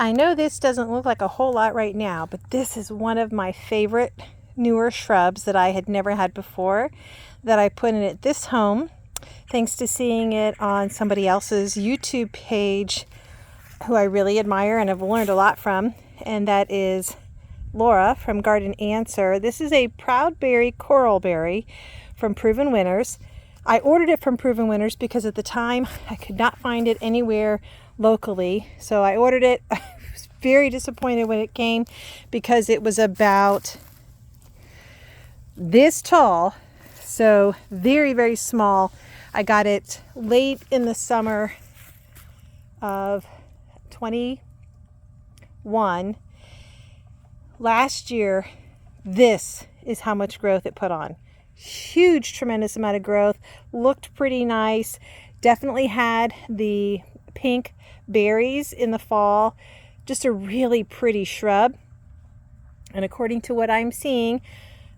I know this doesn't look like a whole lot right now, but this is one of my favorite newer shrubs that I had never had before, that I put in at this home thanks to seeing it on somebody else's YouTube page who I really admire and have learned a lot from, and that is Laura from Garden Answer. This is a Proudberry Coralberry from Proven Winners. I ordered it from Proven Winners because at the time I could not find it anywhere locally, so I ordered it. I was very disappointed when it came because it was about this tall, so very, very small. I got it late in the summer of 21. Last year, this is how much growth it put on. Huge, tremendous amount of growth. Looked pretty nice. Definitely had the pink berries in the fall. Just a really pretty shrub. And according to what I'm seeing,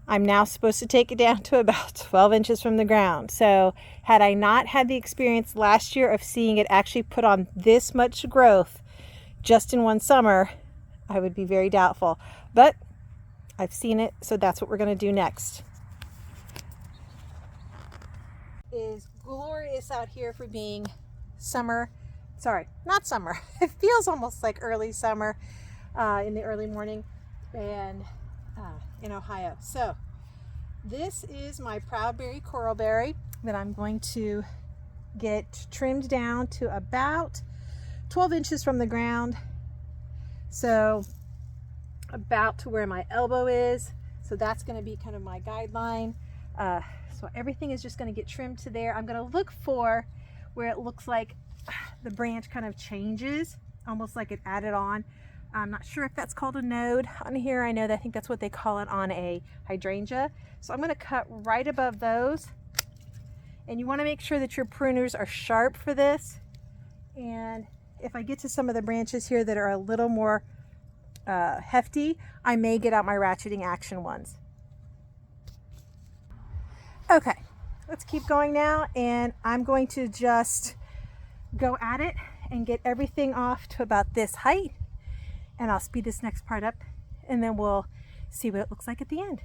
I'm now supposed to take it down to about 12 inches from the ground. So had I not had the experience last year of seeing it actually put on this much growth just in one summer, I would be very doubtful. But I've seen it, so that's what we're going to do next. It is glorious out here for being summer. Sorry, not summer. It feels almost like early summer in the early morning and in Ohio. So this is my Proudberry Coralberry that I'm going to get trimmed down to about 12 inches from the ground. So about to where my elbow is. So that's going to be kind of my guideline. So everything is just going to get trimmed to there. I'm going to look for where it looks like the branch kind of changes, almost like it added on. I'm not sure if that's called a node on here. I know that I think that's what they call it on a hydrangea. So I'm going to cut right above those. And you want to make sure that your pruners are sharp for this. And if I get to some of the branches here that are a little more hefty, I may get out my ratcheting action ones. Okay, let's keep going now, and I'm going to just go at it and get everything off to about this height, and I'll speed this next part up, and then we'll see what it looks like at the end.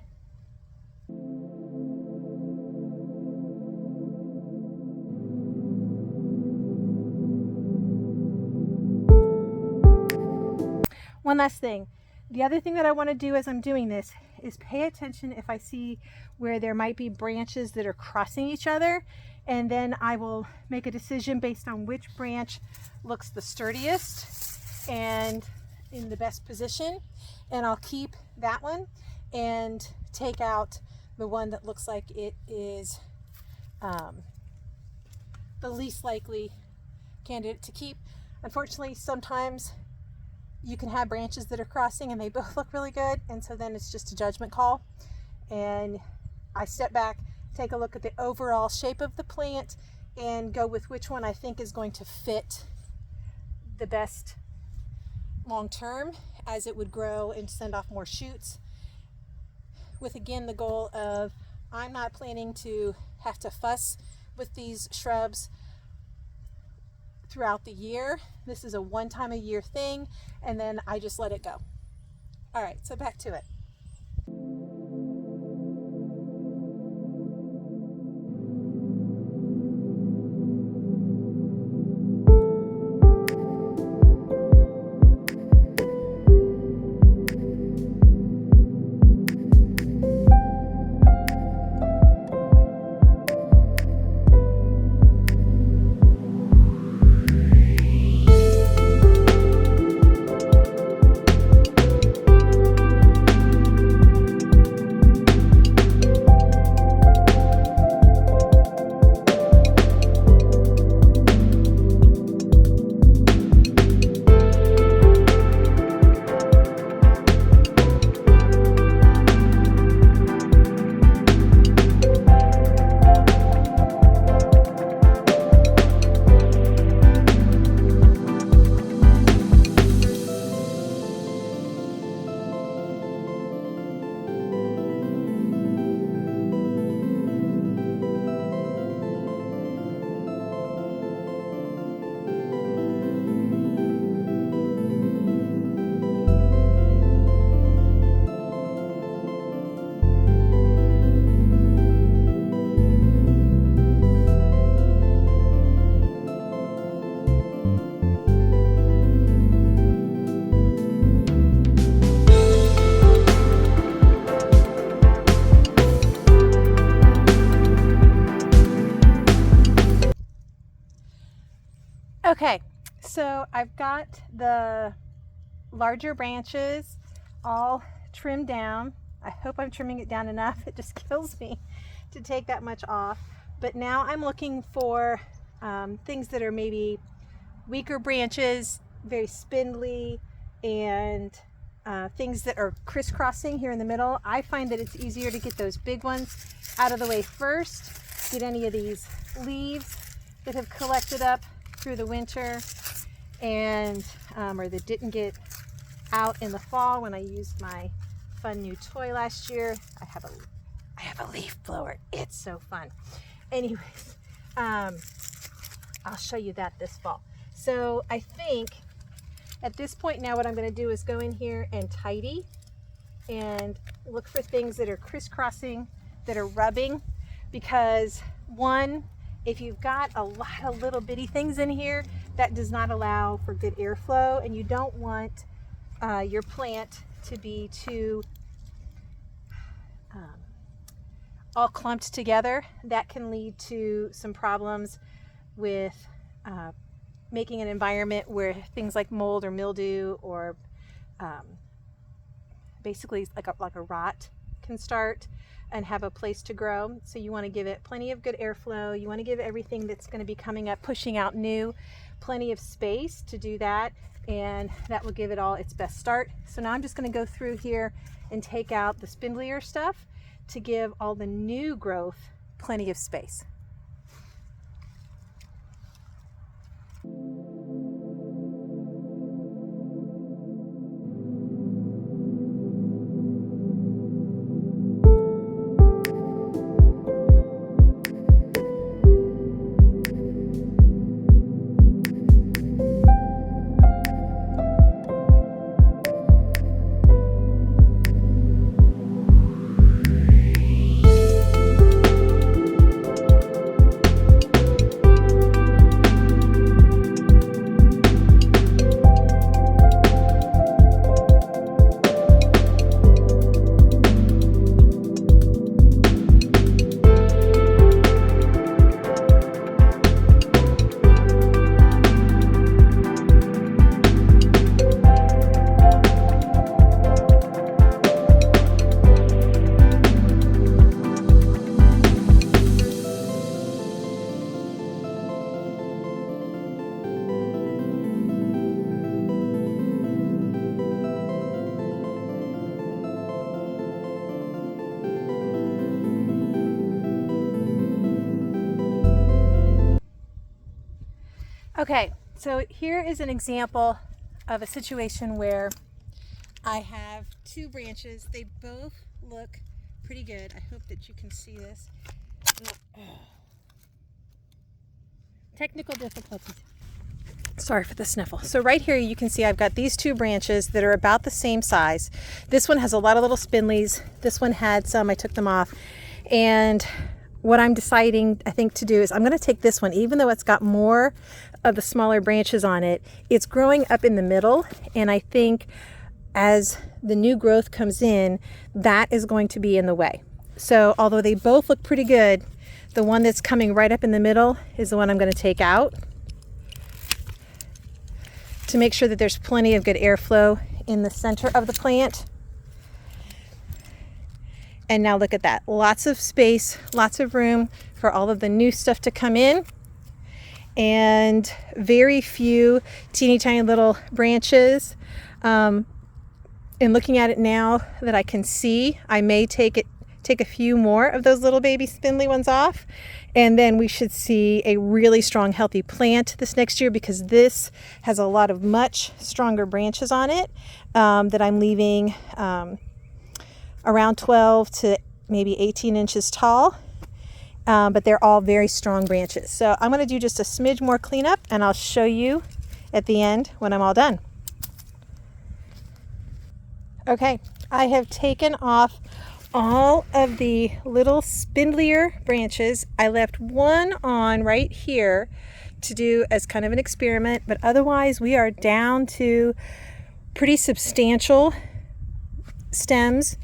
One last thing. The other thing that I want to do as I'm doing this is pay attention if I see where there might be branches that are crossing each other, and then I will make a decision based on which branch looks the sturdiest and in the best position, and I'll keep that one and take out the one that looks like it is the least likely candidate to keep. Unfortunately, sometimes you can have branches that are crossing and they both look really good, and so then it's just a judgment call. And I step back, take a look at the overall shape of the plant, and go with which one I think is going to fit the best long term as it would grow and send off more shoots. With again the goal of, I'm not planning to have to fuss with these shrubs throughout the year. This is a one time a year thing, and then I just let it go. All right, so back to it. Okay, so I've got the larger branches all trimmed down. I hope I'm trimming it down enough. It just kills me to take that much off. But now I'm looking for things that are maybe weaker branches, very spindly, and things that are crisscrossing here in the middle. I find that it's easier to get those big ones out of the way first, get any of these leaves that have collected up through the winter and or that didn't get out in the fall when I used my fun new toy last year. I have a leaf blower. It's so fun. Anyways, I'll show you that this fall. So I think at this point now what I'm going to do is go in here and tidy and look for things that are crisscrossing, that are rubbing, because one, if you've got a lot of little bitty things in here, that does not allow for good airflow, and you don't want your plant to be too all clumped together. That can lead to some problems with making an environment where things like mold or mildew or basically like a rot can start and have a place to grow. So you want to give it plenty of good airflow. You want to give everything that's going to be coming up, pushing out new, plenty of space to do that, and that will give it all its best start. So now I'm just going to go through here and take out the spindlier stuff to give all the new growth plenty of space. Okay, so here is an example of a situation where I have two branches. They both look pretty good. I hope that you can see this. Technical difficulties. Sorry for the sniffle. So right here you can see I've got these two branches that are about the same size. This one has a lot of little spindlies. This one had some, I took them off. And what I'm deciding, I think, to do is I'm going to take this one, even though it's got more of the smaller branches on it, it's growing up in the middle, and I think as the new growth comes in, that is going to be in the way. So although they both look pretty good, the one that's coming right up in the middle is the one I'm going to take out to make sure that there's plenty of good airflow in the center of the plant. And now look at that, lots of space, lots of room for all of the new stuff to come in, and very few teeny tiny little branches. And looking at it now that I can see, I may take a few more of those little baby spindly ones off, and then we should see a really strong, healthy plant this next year, because this has a lot of much stronger branches on it that I'm leaving around 12 to maybe 18 inches tall, but they're all very strong branches. So I'm going to do just a smidge more cleanup, and I'll show you at the end when I'm all done. Okay, I have taken off all of the little spindlier branches. I left one on right here to do as kind of an experiment, but otherwise we are down to pretty substantial stems.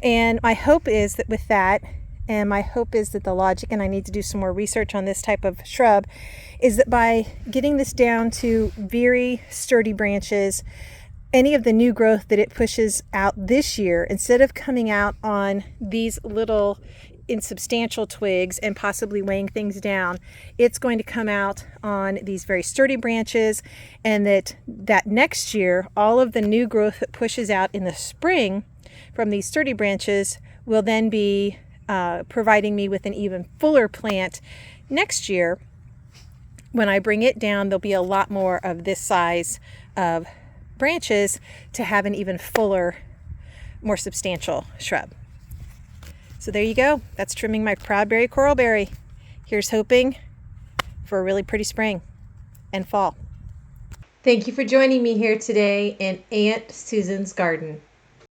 And my hope is that with that, and my hope is that the logic, and I need to do some more research on this type of shrub, is that by getting this down to very sturdy branches, any of the new growth that it pushes out this year, instead of coming out on these little insubstantial twigs and possibly weighing things down, it's going to come out on these very sturdy branches, and that next year all of the new growth that pushes out in the spring from these sturdy branches will then be providing me with an even fuller plant next year. When I bring it down, there'll be a lot more of this size of branches to have an even fuller, more substantial shrub. So there you go. That's trimming my proudberry coralberry. Here's hoping for a really pretty spring and fall. Thank you for joining me here today in Aunt Susan's garden.